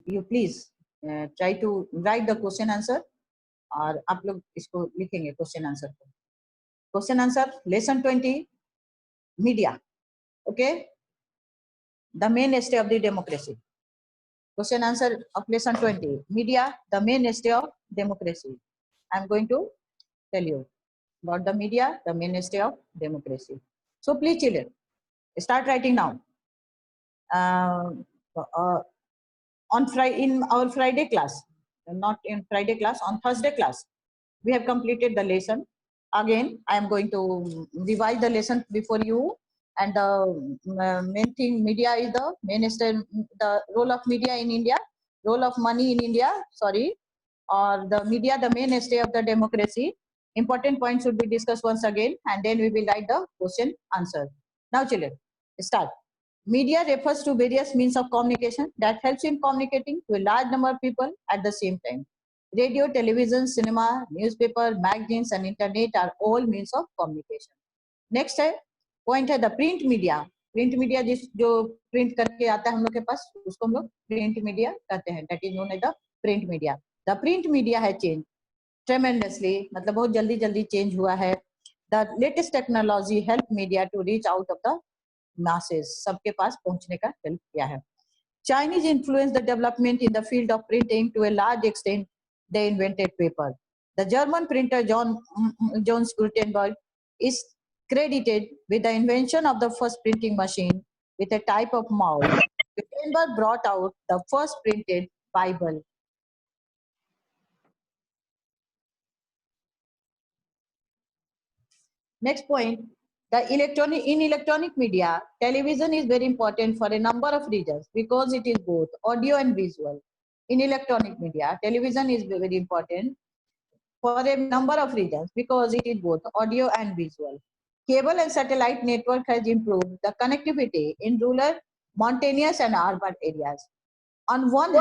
you please try to write the question answer, और आप लोग इसको लिखेंगे क्वेश्चन आंसर को. Question answer lesson 20 media. Okay, the mainstay of the democracy. Question answer of lesson 20 media, the mainstay of democracy. I am going to tell you about the media, the mainstay of democracy. So please children, start writing now. In our Friday class, not in Friday class, on Thursday class, we have completed the lesson. Again, I am going to revise the lesson before you. And the main thing, media is the mainstay, the role of media in India, role of money in India, sorry, or the media, the mainstay of the democracy. Important points should be discussed once again, and then we will write the question answer. Now children, start. Media refers to various means of communication that helps in communicating to a large number of people at the same time. Radio, television, cinema, newspaper, magazines and internet are all means of communication. Next है point है the print media. Print media जो print करके आता है हम लोग के पास उसको हम लोग print media कहते हैं. That is known as the print media. The print media has changed tremendously, मतलब बहुत जल्दी change हुआ है. The latest technology help media to reach out of the masses, सबके पास पहुंचने का help किया है. Chinese influenced the development in the field of printing to a large extent. They invented paper. The German printer John Gutenberg is credited with the invention of the first printing machine with a type of mouse. Gutenberg brought out the first printed Bible. Next point, in electronic media, television is very important for a number of reasons because it is both audio and visual. In electronic media, television is very important for a number of reasons because it is both audio and visual. Cable and satellite network has improved the connectivity in rural, mountainous and urban areas. On one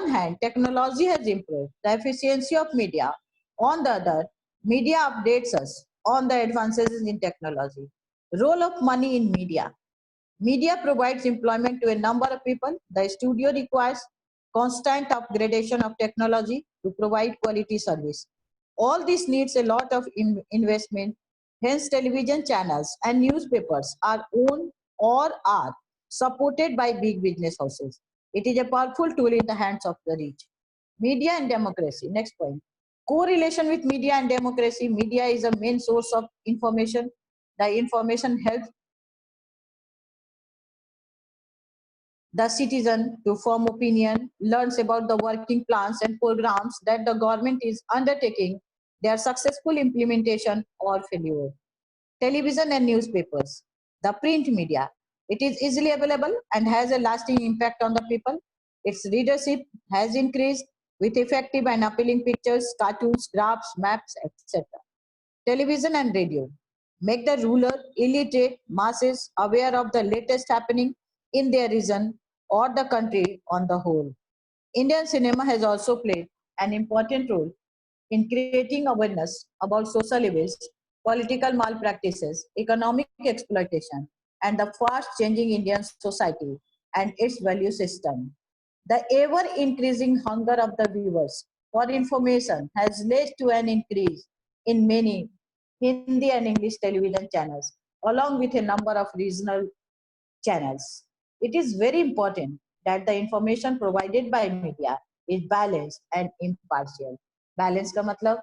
hand, technology has improved the efficiency of media. On the other, media updates us on the advances in technology. Role of money in media. Media provides employment to a number of people. The studio requires constant upgradation of technology to provide quality service. All this needs a lot of investment. Hence, television channels and newspapers are owned or are supported by big business houses. It is a powerful tool in the hands of the rich. Media and democracy. Next point. Correlation with media and democracy. Media is a main source of information. The information helps the citizen to form opinion, learns about the working plans and programs that the government is undertaking, their successful implementation or failure. Television and newspapers. The print media. It is easily available and has a lasting impact on the people. Its readership has increased with effective and appealing pictures, cartoons, graphs, maps, etc. Television and radio make the rural, illiterate masses aware of the latest happening in their region or the country on the whole. Indian cinema has also played an important role in creating awareness about social evils, political malpractices, economic exploitation, and the fast-changing Indian society and its value system. The ever-increasing hunger of the viewers for information has led to an increase in many Hindi and English television channels, along with a number of regional channels. It is very important that the information provided by media is balanced and impartial. Balance का मतलब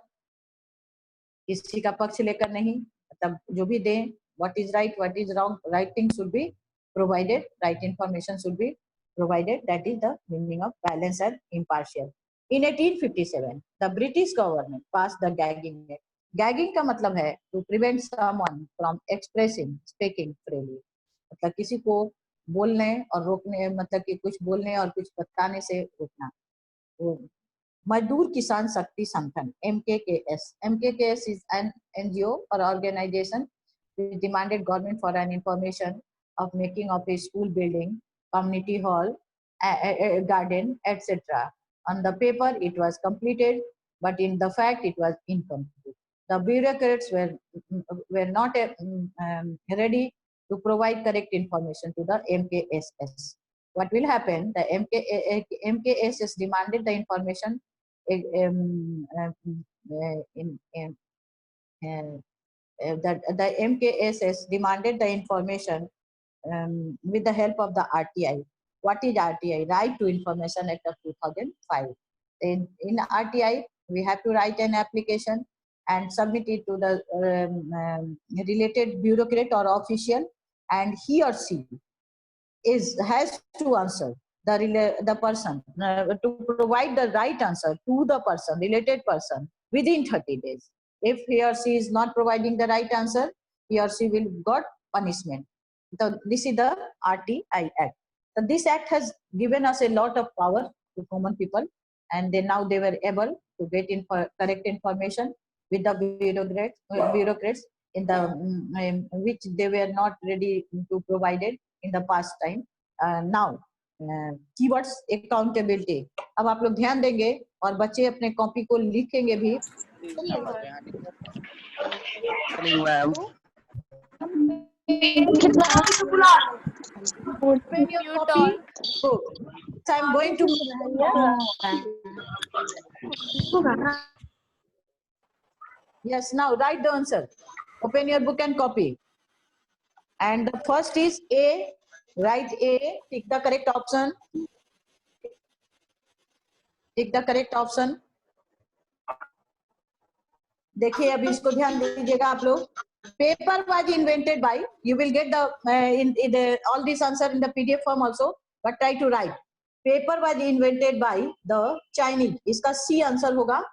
किसी का पक्ष लेकर नहीं, मतलब जो भी दें, what is right, what is wrong, right thing should be provided, right information should be provided. That is the meaning of balance and impartial. In 1857, the British government passed the Gagging Act. Gagging का मतलब है to prevent someone from expressing, speaking freely. मतलब किसी को बोलने और रोकने, मतलब कि कुछ बोलने और कुछ बताने से रोकना. मजदूर किसान शक्ति संगठन MKKS is an NGO or organization which demanded government for an information of making of a school building, community hall, a garden, etc. On the paper it was completed, but in the fact it was incomplete. The bureaucrats were not ready to provide correct information to the MKSS. what will happen? The MKSS demanded the information that the MKSS demanded the information with the help of the RTI. What is RTI? Right to Information Act of 2005. In RTI, we have to write an application and submit it to the related bureaucrat or official, and he or she has to answer the person to provide the right answer to the person, related person, within 30 days. If he or she is not providing the right answer, he or she will got punishment. So this is the RTI Act. So this act has given us a lot of power to common people, and now they were able to get correct information with the bureaucrats in the which they were not ready to provide it in the past time. Now keywords accountability. अब आप लोग ध्यान देंगे और बच्चे अपने copy को लिखेंगे भी. Open your copy book. So I'm going to. Yes, now write the answer. Open your book and copy. And the first is A. Write A. Pick the correct option. Pick the correct option. देखिए अब इसको ध्यान दीजिएगा आप लोग. Paper was invented by. You will get the all this answer in the PDF form also. But try to write. Paper was invented by the Chinese. इसका C answer होगा.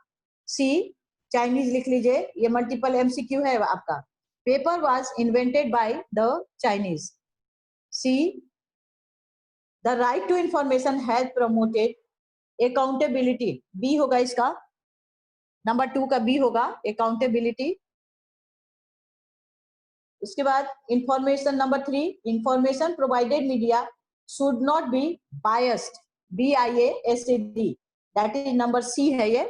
C. Chinese लिख लीजिए. ये multiple MCQ है आपका. Paper was invented by the Chinese. C. The right to information has promoted accountability. B होगा इसका. Number 2 का बी होगा अकाउंटेबिलिटी. उसके बाद information number 3, information provided media should not be biased. BIASED. That is number C है. ये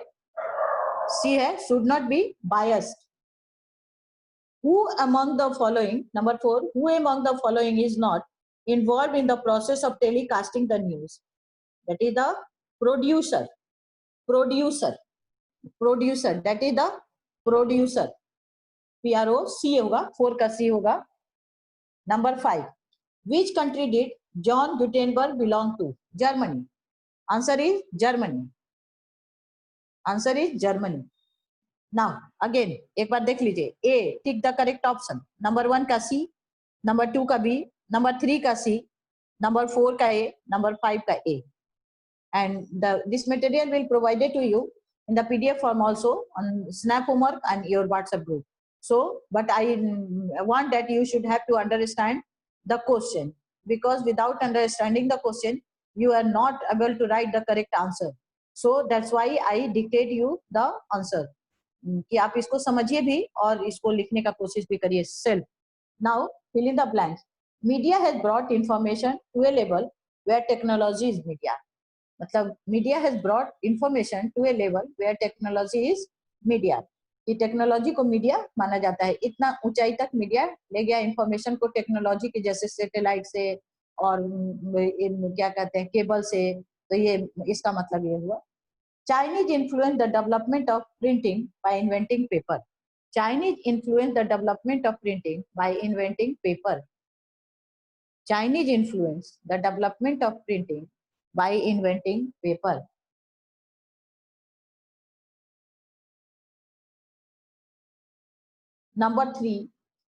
C है, should not be biased. Who among the following, number 4, who among the following is not involved in the process of telecasting the news? That is the producer. That is the producer. PROC होगा. 4 का C होगा. Number 5, which country did John Gutenberg belong to? Germany. Answer is Germany. Now again एक बार देख लीजिए. A, tick the correct option. Number 1 का C, number 2 का B, number 3 का C, number 4 का A, number 5 का A. And this material will provided to you in the PDF form also on Snap Homework and your WhatsApp group. So, but I want that you should have to understand the question, because without understanding the question, you are not able to write the correct answer. So that's why I dictate you the answer. कि आप इसको समझिए भी और इसको लिखने का कोशिश भी करिए self. Now fill in the blanks. Media has brought information to a level where technology is media. मतलब media has brought information to a level where technology is media. कि टेक्नोलॉजी को मीडिया माना जाता है. इतना ऊंचाई तक मीडिया ले गया इंफॉर्मेशन को टेक्नोलॉजी के, जैसे सैटेलाइट से और क्या कहते हैं केबल से. तो ये इसका मतलब ये हुआ. Chinese influence the development of printing by inventing paper. Chinese influence the development of printing by inventing paper. Chinese influence the development of printing by inventing paper. Number 3,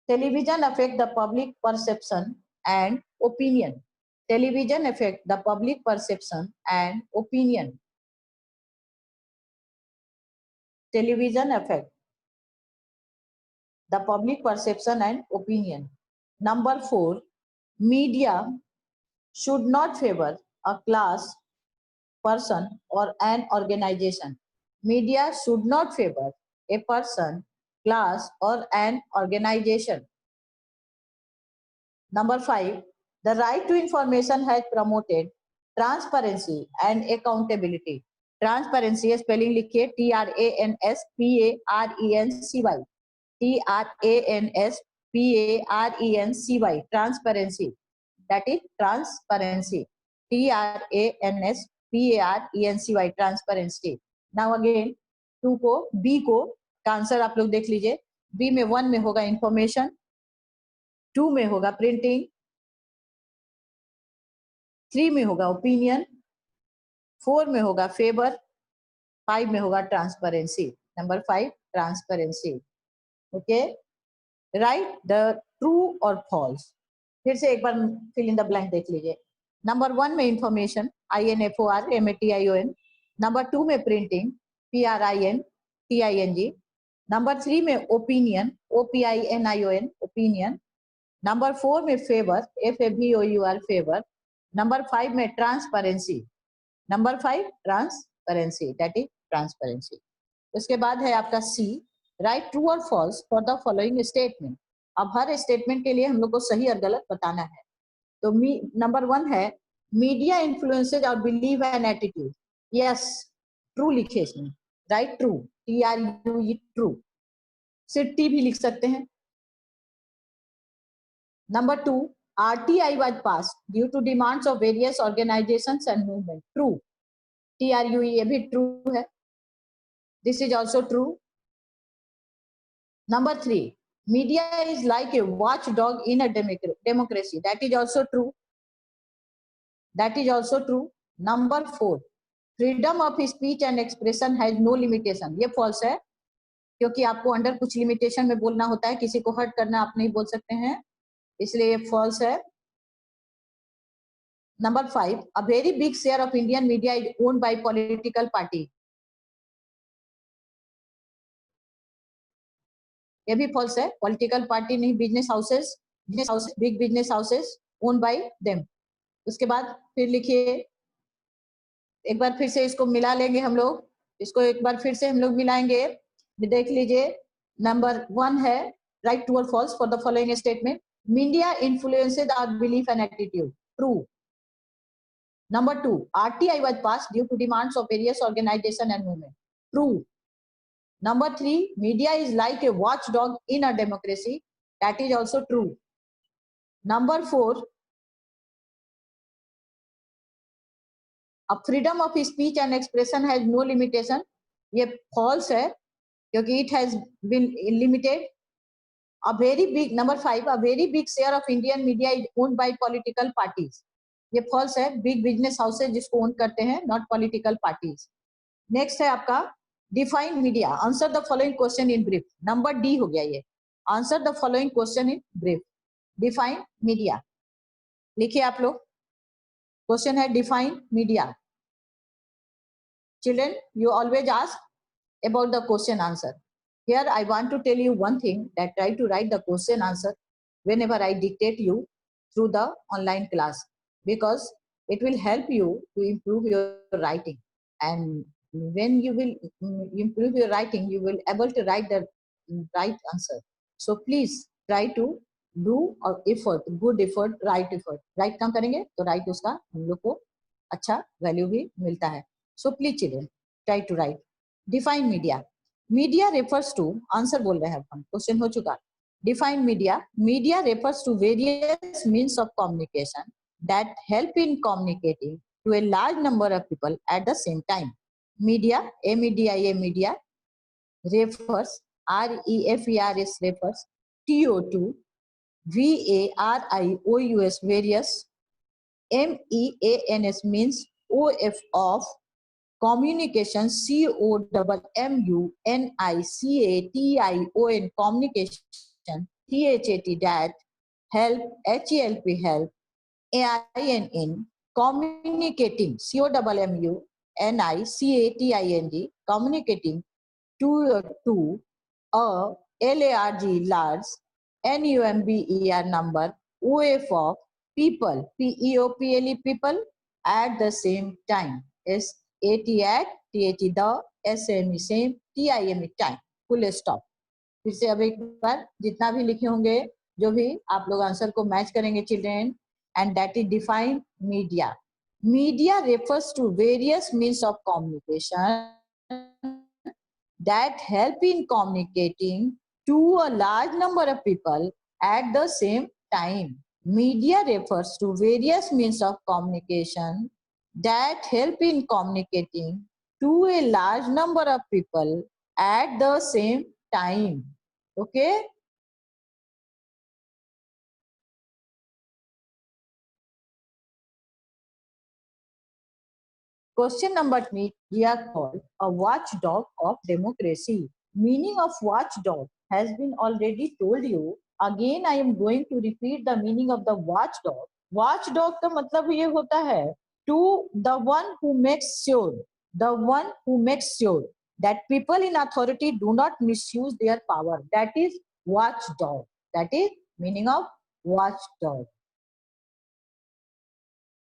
television affect the public perception and opinion. Television affect the public perception and opinion. Television affect the public perception and opinion. Number 4, media should not favor a class, person or an organization. Media should not favor a person, class or an organization. Number 5, the right to information has promoted transparency and accountability. Transparency spelling लिखिए TRANSPARENCY. TRANSPARENCY. Transparency. That is transparency. TRANSPARENCY, transparency. Now again 2 को B को का answer आप लोग देख लीजिए. B में 1 में होगा इंफॉर्मेशन, 2 में होगा प्रिंटिंग, 3 में होगा ओपिनियन, 4 में होगा फेवर, 5 में होगा transparency. Number 5 transparency. Okay, right the true और फॉल्स. फिर से एक बार फिल इन द ब्लैंक देख लीजिए. नंबर 1 में इंफॉर्मेशन, INFORMATION. नंबर 2 में प्रिंटिंग, PRINTING. नंबर 3 में ओपिनियन, OPINION, ओपिनियन. नंबर 4 में फेवर, FAVOUR, फेवर. नंबर 5 में transparency. Number 5 transparency, that is transparency. उसके बाद है आपका सी, राइट ट्रू और false for the following statement. अब हर स्टेटमेंट के लिए हम लोग को सही और गलत बताना है. तो नंबर 1 है मीडिया इन्फ्लुएंसेज और believe and attitude. Yes, true लिखिए इसमें, राइट ट्रू, TRUE, ट्रू. सिर्फ टी भी लिख सकते हैं. Number 2, RTI was passed due to demands of various organizations and movement. True, TRUE, ये भी ट्रू है. This is also true. Number 3, media is like a watchdog in a democracy. That is also true. That is also true. Number 4, freedom of speech and expression has no limitation. ये false है, क्योंकि आपको under कुछ limitation में बोलना होता है. किसी को हर्ट करना आप नहीं बोल सकते हैं, इसलिए ये false है. Number 5, a very big share of Indian media is owned by political party. ये भी false है. पॉलिटिकल पार्टी नहीं, business houses, big business houses own by them. उसके बाद फिर लिखिए, एक बार फिर से इसको मिला लेंगे हम लोग. इसको एक बार फिर से हम लोग मिलाएंगे. देख लीजिए, नंबर 1 है राइट ट्रू और false for the following statement. Media influenced our belief and attitude. True. Number 2, RTI was passed due to demands of various organization and movement. True. Number 3, media is like a watchdog in a democracy. That is also true. Number 4, a freedom of speech and expression has no limitation. ये false है, क्योंकि it has been limited. A very big, number 5, a very big share of Indian media is owned by political parties. ये false है. Big business houses जिसको own करते हैं, not political parties. Next है आपका define media. Answer the following question in brief. Number D हो गया ये. Answer the following question in brief. Define media लिखिए आप लोग. क्वेश्चन है define media. Children, you always ask about the question answer. Here I want to tell you one thing, that try to write the question answer whenever I dictate you through the online class, because it will help you to improve your writing. And when you will improve your writing, you will able to write the right answer. So please try to do effort, good effort, right effort. right काम करेंगे तो right उसका हम लोग को अच्छा value भी मिलता है. So please children, try to write. Define media. Media refers to, answer बोल रहे हैं हम, क्वेश्चन हो चुका. Define media. Media refers to various means of communication that help in communicating to a large number of people at the same time. Media, MEDIA, media, refers, REFERS, refers, TO2, VARIOUS, various, MEANS means OF, of, communication, COMMUNICATION, communication, THAT, that, help, HELP, help, AINN, communicating, COMMUNICATING, communicating, to a, LARG, large, NUMBER, number, OF, of, people, PEOPLE, people, at the same time, SAT, at, THE, the, SME, same, TIME, time. Full stop. फिर से अब एक बार जितना भी लिखे होंगे, जो भी आप लोग आंसर को मैच करेंगे children. and that is define media. Media refers to various means of communication that help in communicating to a large number of people at the same time. Media refers to various means of communication that help in communicating to a large number of people at the same time. Okay. Question number 3, we are called a watchdog of democracy. Meaning of watchdog has been already told you. Again, I am going to repeat the meaning of the watchdog. Watchdog का मतलब ये होता है to the one who makes sure that people in authority do not misuse their power. That is watchdog. That is meaning of watchdog.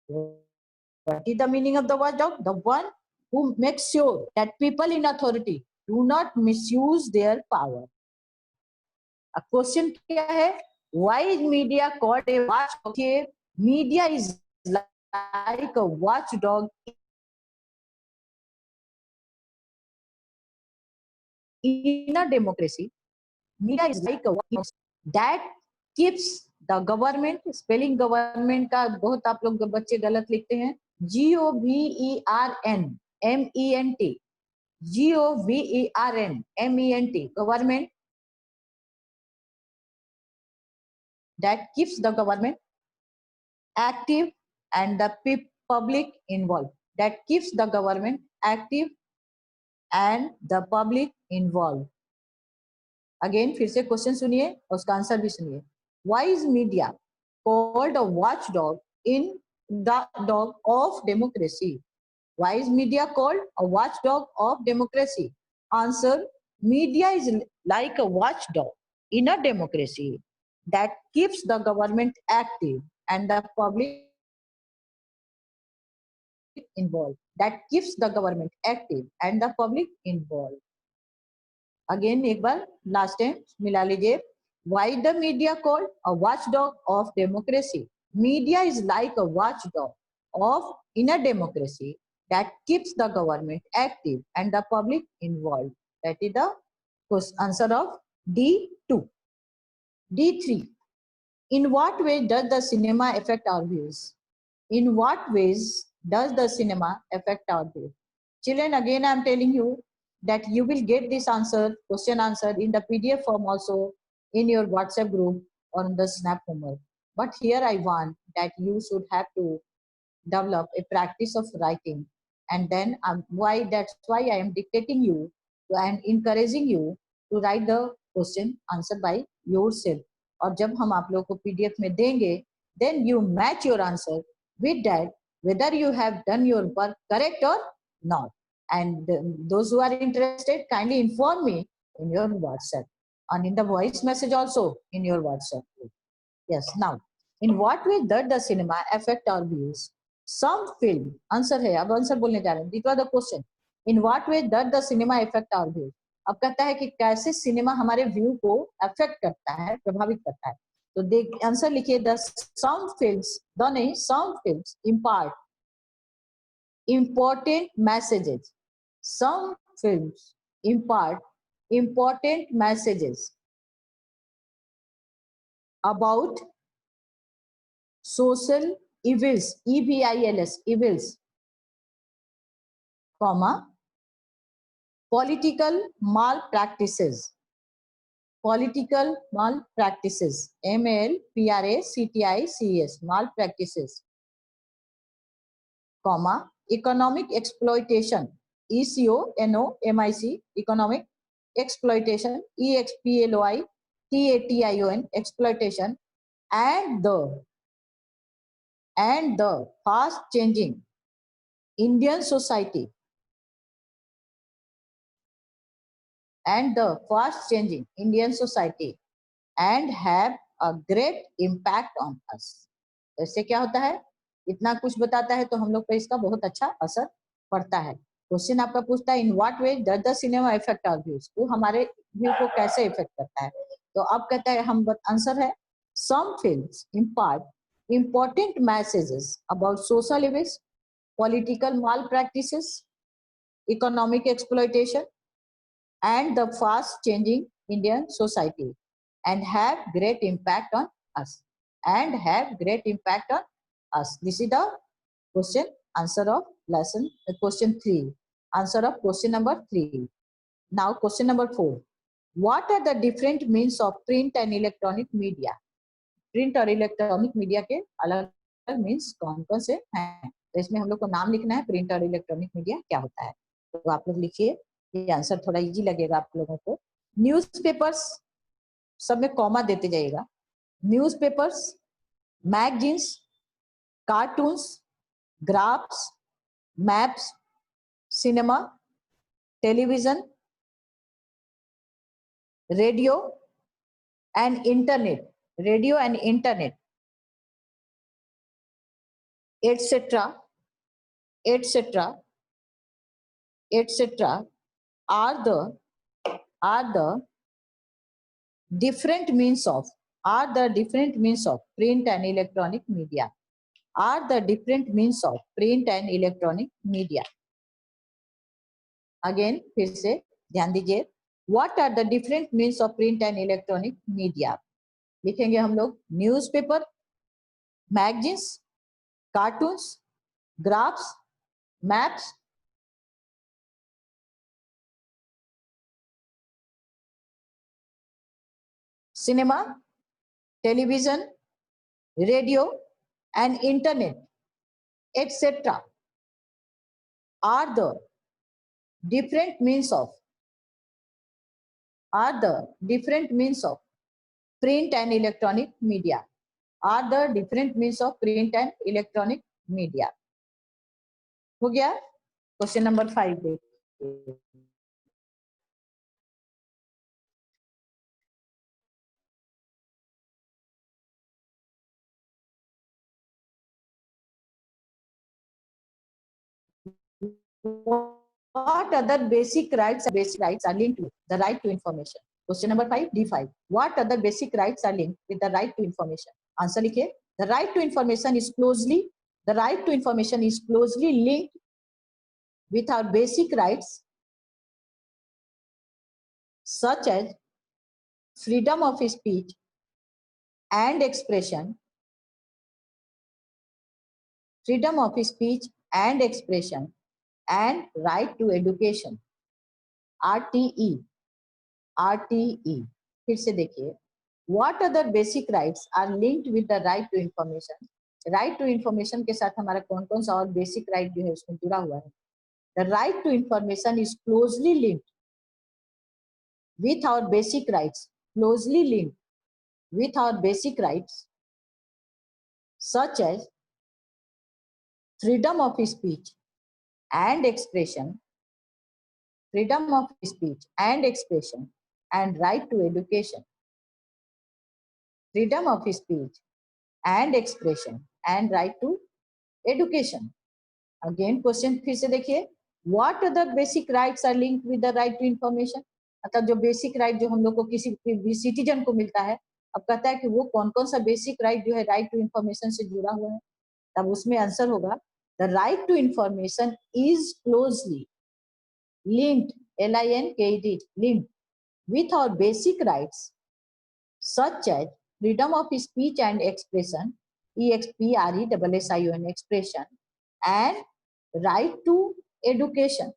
What is the meaning of the watchdog? The one who makes sure that people in authority do not misuse their power. A question क्या है? Why is media called a watchdog? Media is like a watchdog in a democracy. Media is like a watchdog that keeps the government. Spelling government का बहुत आप लोग बच्चे गलत लिखते हैं. GOVERNMENT. GOVERNMENT. Government that keeps the government active and the public involved. That keeps the government active and the public involved. Again, फिर से क्वेश्चन सुनिए और उसका आंसर भी सुनिए. Why is media called a watchdog in the dog of democracy? Why is media called a watchdog of democracy? Answer: media is like a watchdog in a democracy that keeps the government active and the public involved. That keeps the government active and the public involved. Again, एक बार last time मिला लीजिए. Why the media called a watchdog of democracy? Media is like a watchdog of in a democracy that keeps the government active and the public involved. That is the answer of D2. D3. In what way does the cinema affect our views? In what ways does the cinema affect our views? Children, again I am telling you that you will get this answer, question answer in the PDF form also in your WhatsApp group or in the Snap homework. But here I want that you should have to develop a practice of writing, and then that's why I am dictating you and encouraging you to write the question answer by yourself. और जब हम आप लोगों को PDF में देंगे, then you match your answer with that, whether you have done your work correct or not. And those who are interested, kindly inform me in your WhatsApp and in the voice message also in your WhatsApp. Yes. Now, in what way does the cinema affect our views? Some film answer है. अब answer बोलने जा रहे हैं. This was the question. In what way does the cinema affect our views? अब कहता है कि कैसे सिनेमा हमारे व्यू को अफेक्ट करता है, प्रभावित करता है. तो देख आंसर लिखिए. The some films, नहीं, some films impart important messages. Some films impart important messages about social evils, EVILS, evils, comma, political malpractices, MALPRACTICES, malpractices, comma, economic exploitation, ECONOMIC, economic exploitation, EXPLOITATION, exploitation, and the fast changing Indian society, and have a great impact on us. इससे क्या होता है? इतना कुछ बताता है तो हम लोग पे इसका बहुत अच्छा असर पड़ता है. क्वेश्चन आपका पूछता है in what way does the cinema effect our views, वो हमारे व्यू को कैसे इफेक्ट करता है. तो अब कहता है हम आंसर है some films impart important messages about social evils, political malpractices, economic exploitation, and the fast changing Indian society, and have great impact on us. and have great impact on us. This is the question answer of lesson question 3. Answer of question number 3. Now question number 4. What are the different means of print and electronic media? Print और electronic media के अलग अलग means कौन कौन से हैं? तो इसमें हम लोग को नाम लिखना है, प्रिंट और इलेक्ट्रॉनिक मीडिया क्या होता है। तो आप लोग लिखिए, ये आंसर थोड़ा इजी लगेगा आप लोगों को। न्यूज़पेपर्स, सब में कॉमा देते जाइएगा। Newspapers, magazines, cartoons, graphs, maps, cinema, television, radio and internet, radio and internet, etc., etc., etc., are the different means of print and electronic media. Are the different means of print and electronic media. Again फिर से ध्यान दीजिए, what are the different means of print and electronic media. लिखेंगे हम लोग newspaper, magazines, cartoons, graphs, maps, cinema, television, radio and internet, etc. are the different means of print and electronic media. Are the different means of print and electronic media. हो गया। Question number 5 देखिए। What other basic rights are linked with the right to information? Question number 5, D5. What other basic rights are linked with the right to information? Answer लिखिए। The right to information is closely linked with our basic rights such as freedom of speech and expression, and right to education, RTE। फिर से देखिए, what other basic rights are linked with the right to information? right to information के साथ हमारा कौन कौन सा और बेसिक राइट जो है उसमें जुड़ा हुआ है। The right to information is closely linked with our basic rights, such as freedom of speech and expression, and right to education. Freedom of speech and expression and right to education. Again question फिर से देखिए, what other basic rights are linked with the right to information? मतलब जो basic right जो हम लोग को किसी भी सिटीजन को मिलता है, अब कहता है कि वो कौन कौन सा बेसिक राइट जो है राइट टू इंफॉर्मेशन से जुड़ा हुआ है, तब उसमें आंसर होगा the right to information is closely linked, LINKED, linked with our basic rights such as freedom of speech and expression, EXPRESSION, expression, and right to education,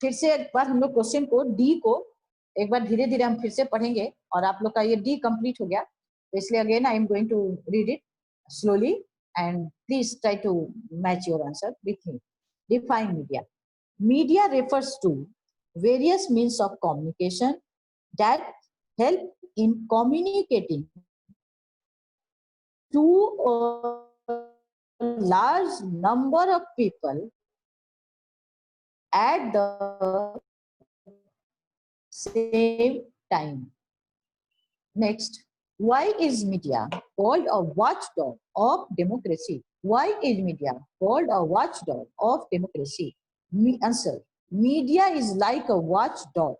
फिर से एक बार हम लोग क्वेश्चन को डी को एक बार धीरे धीरे हम फिर से पढ़ेंगे और आप लोग का ये डी कंप्लीट हो गया, तो इसलिए again I am going to read it slowly and please try to match your answer with me. Define media. Media refers to various means of communication that help in communicating to a large number of people at the same time. Next, why is media called a watchdog of democracy? Why is media called a watchdog of democracy? Answer, media is like a watchdog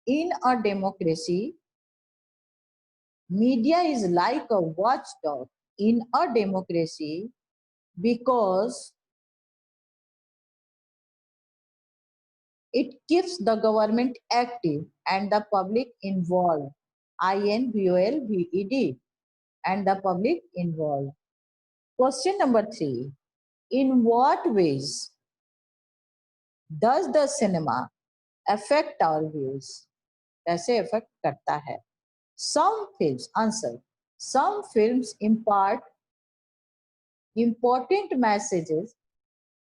in a democracy. Media is like a watchdog in a democracy because it keeps the government active and the public involved. INVOLVED, and the public involved. Question number 3. In what ways does the cinema affect our views? कैसे affect करता है? Some films, answer. Some films impart important messages.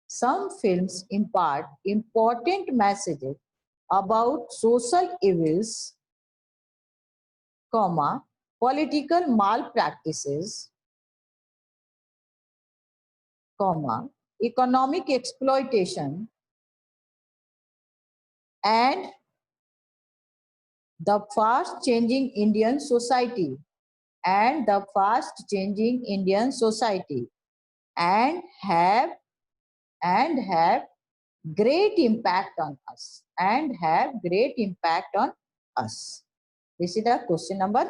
Some films impart important messages about social evils, comma, political malpractices, comma, economic exploitation, and the fast changing Indian society, and the fast changing Indian society, and have great impact on us, and have great impact on us. This is the question number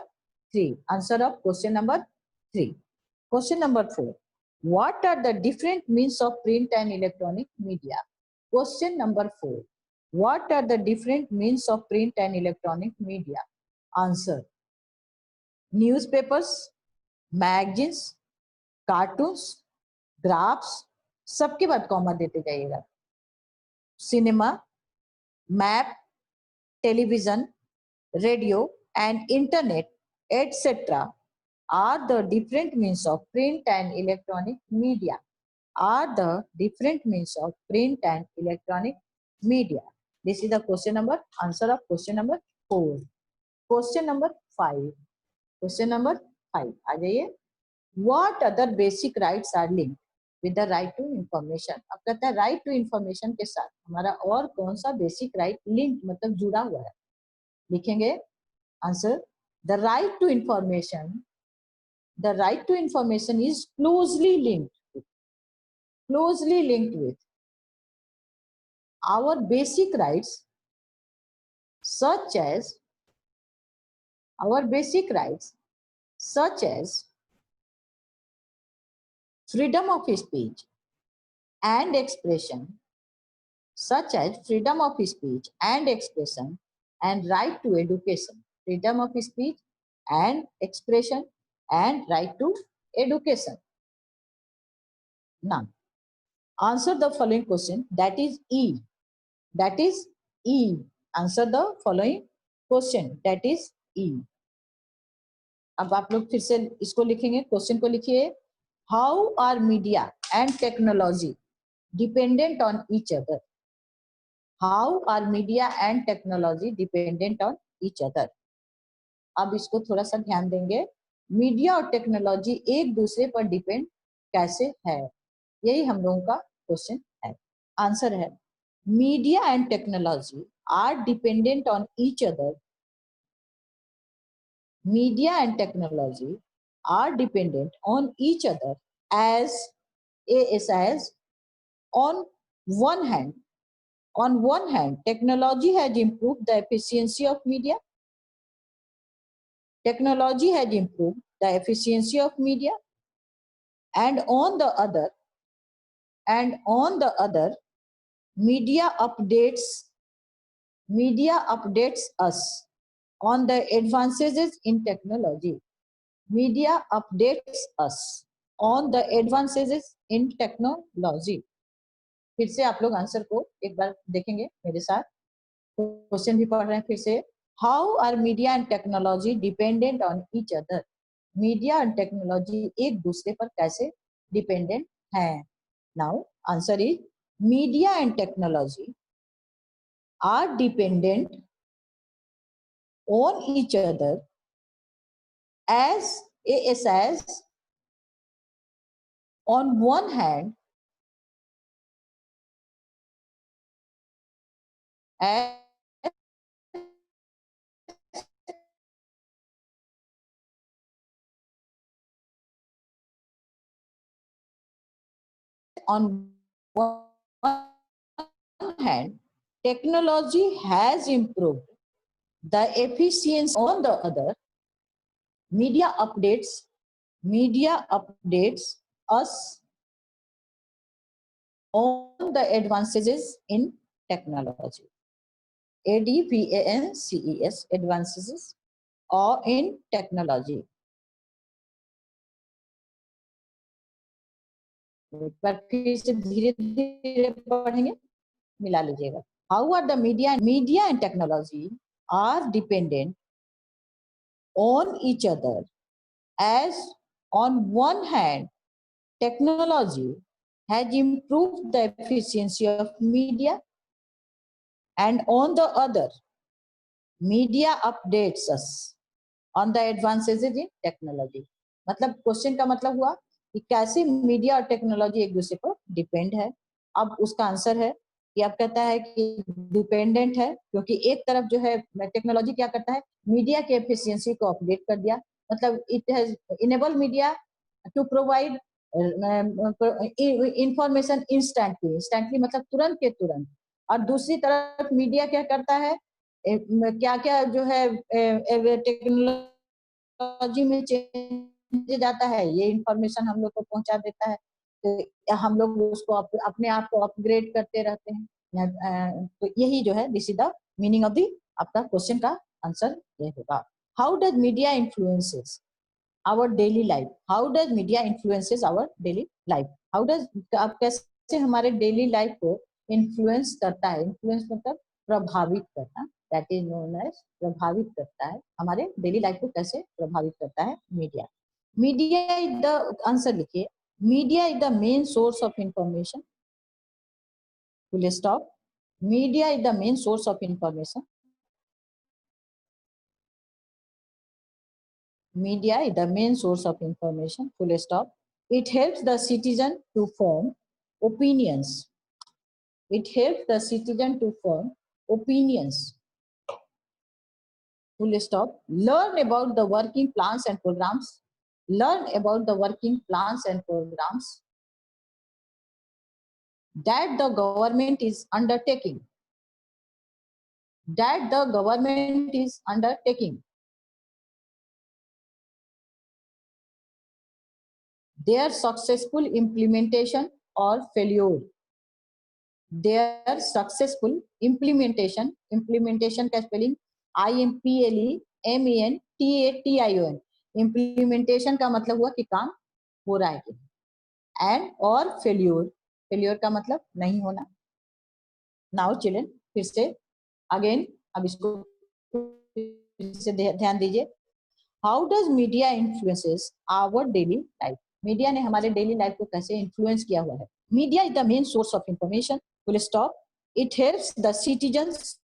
3. Answer of question number 3. Question number 4. What are the different means of print and electronic media? Question number 4. What are the different means of print and electronic media? Answer. Newspapers, magazines, cartoons, graphs, सबके बाद comma देते जाइएगा. Cinema, map, television, radio, and internet, etc. are the different means of print and electronic media. Are the different means of print and electronic media. This is the question number, answer of question number 4. Question number 5. Question number 5. आ जाइए. What other basic rights are linked with the right to information? अब कहता है right to information के साथ हमारा और कौन सा basic right linked मतलब जुड़ा हुआ है? लिखेंगे. Answer. The right to information. The right to information is closely linked with our basic rights, such as freedom of speech and expression, and right to education. Freedom of speech and expression and right to education. Now, answer the following question. That is E. That is E. Answer the following question. That is E. अब आप लोग फिर से इसको लिखेंगे. Question को लिखिए. How are media and technology dependent on each other? How are media and technology dependent on each other? अब इसको थोड़ा सा ध्यान देंगे. मीडिया और टेक्नोलॉजी एक दूसरे पर डिपेंड कैसे है, यही हम लोगों का क्वेश्चन है. आंसर है media and technology are dependent on each other. Media and technology are dependent on each other as on one hand, technology has improved the efficiency of media. Technology has improved the efficiency of media, and on the other, media updates us on the advances in technology. Media updates us on the advances in technology. फिर से आप लोग answer को एक बार देखेंगे मेरे साथ. Question भी पढ़ रहे हैं फिर से. How are media and technology dependent on each other? Media and technology एक दूसरे पर कैसे डिपेंडेंट हैं? Now answer is media and technology are dependent on each other as on one hand, as on one hand, technology has improved the efficiency. On the other, media updates us on the advances in technology. ADVANCES, advances or in technology. एक बार फिर से धीरे धीरे पढ़ेंगे, मिला लीजिएगा. How are the media and technology are dependent on each other, as on one hand technology has improved the efficiency of media, and on the other media updates us on the advances in technology. मतलब question का मतलब हुआ कि कैसे media और technology एक दूसरे पर डिपेंड है. अब उसका आंसर है कि अब कहता है कि डिपेंडेंट है, क्योंकि एक तरफ जो है टेक्नोलॉजी क्या करता है, मीडिया के एफिशिएंसी को अपडेट कर दिया. मतलब it has enable media to provide information instantly मतलब तुरंत के तुरंत. और दूसरी तरफ मीडिया क्या करता है, क्या क्या जो है टेक्नोलॉजी में चेंज जाता है, ये इंफॉर्मेशन हम लोग को पहुंचा देता है. तो हम लोग उसको अपने आप को अपग्रेड करते रहते हैं. तो यही जो है, this is the meaning of the आपका क्वेश्चन का आंसर ये होगा. How does media influences our daily life? How does media influences our daily life? How does, आप कैसे हमारे डेली लाइफ को इन्फ्लुएंस करता है? इन्फ्लुएंस मतलब प्रभावित करना, दैट इज नोन एज प्रभावित करता है. हमारे डेली लाइफ को कैसे प्रभावित करता है media? Media is the, answer लिखिए, media is the main source of information. Full stop. Media is the main source of information. Media is the main source of information, full stop. It helps the citizen to form opinions. It helps the citizen to form opinions. Full stop. Learn about the working plans and programs. Learn about the working plans and programs that the government is undertaking. That the government is undertaking. Their successful implementation or failure. Their successful implementation. Implementation का spelling IMPLEMENTATION. Implementation का मतलब हुआ कि काम हो रहा है. And और failure. Failure का मतलब नहीं होना. Now children, फिर से again, अब इसको फिर से ध्यान दीजिए. How does media influences our daily life? Media ने हमारे डेली लाइफ को कैसे इन्फ्लुएंस किया हुआ है? Media is the main source of information. Full stop. It helps the citizens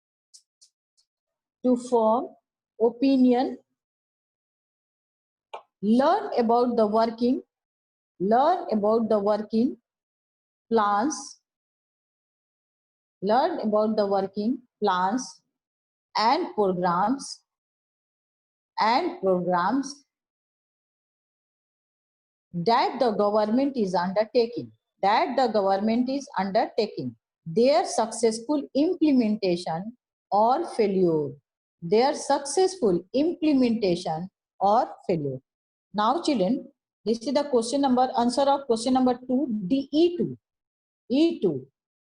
to form opinion, learn about the working plans, learn about the working plans and programs that the government is undertaking, their successful implementation or failure, Now children, this is the answer of question number 2, E2.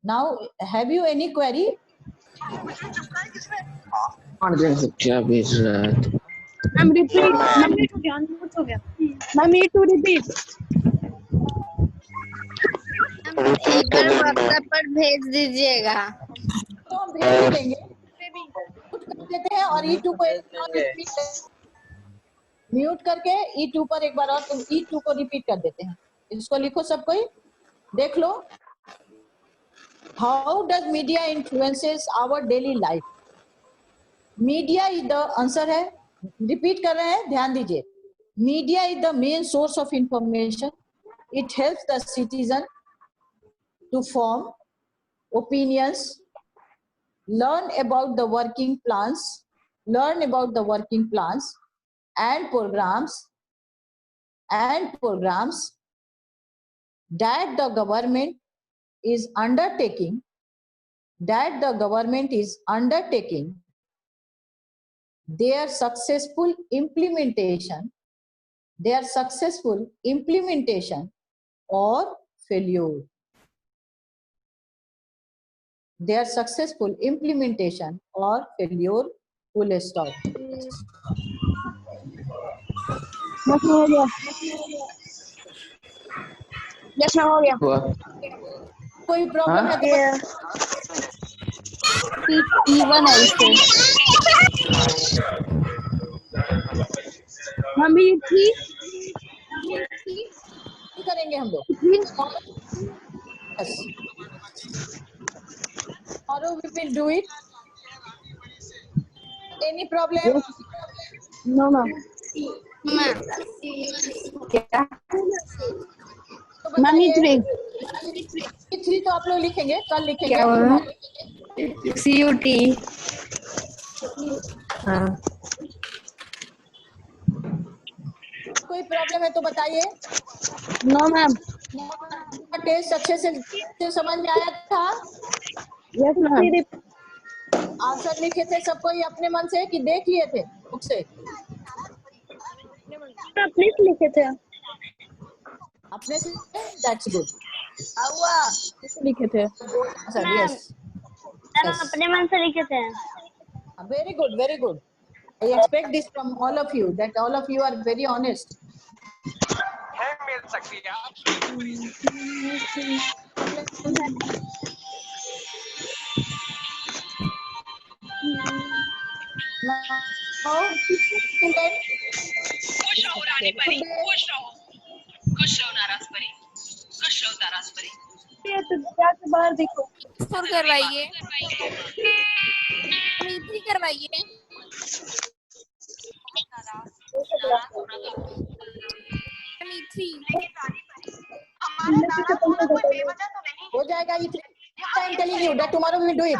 Now have you any query? क्या भेज रहा है? Ma'am repeat, ma'am E2 repeat. एक बार WhatsApp पर भेज दीजिएगा. तो हम भेज देंगे, कर देते हैं और E2 को म्यूट करके E2 पर एक बार और E2 को रिपीट कर देते हैं. इसको लिखो सब कोई, देख लो. How does media influences our daily life? Media is the answer है. रिपीट कर रहे हैं, ध्यान दीजिए. Media is the main source of information. It helps the citizen to form opinions, learn about the working plans and programs that the government is undertaking, their successful implementation or failure. Their successful implementation or failure. Full stop. बस हो गया। Yes हो गया। हुआ कोई problem है तो T1 है इसे। मम्मी थी करेंगे हम लोग। Yes. Tomorrow we will do it. Any problem? No ma'am. क्या? तो मम्मी बताइए। 3 3 तो आप लोग लिखेंगे, कल लिखेंगे। क्या हुआ? CUT। हाँ। कोई प्रॉब्लम है तो बताइए। No ma'am. टेस्ट अच्छे से समझ में आया था? Yes ma'am. आंसर लिखे थे सब कोई अपने मन से कि देख लिए थे बुक से? प्लीज लिखे थे। अपने से। That's good. लिखे थे। Sir yes. अपने मन से लिखे थे। Very good, very good. I expect this from all of you, that all of you are very honest. Now, student, खुश रहो रानी परी, खुश रहो, खुश रहो नाराज परी, खुश रहो नाराज परी। ये तो जाके बाहर देखो। स्कोर करवाइए, मीठी करवाइए। मीठी हो जाएगा ये time telling you that tomorrow we will do it.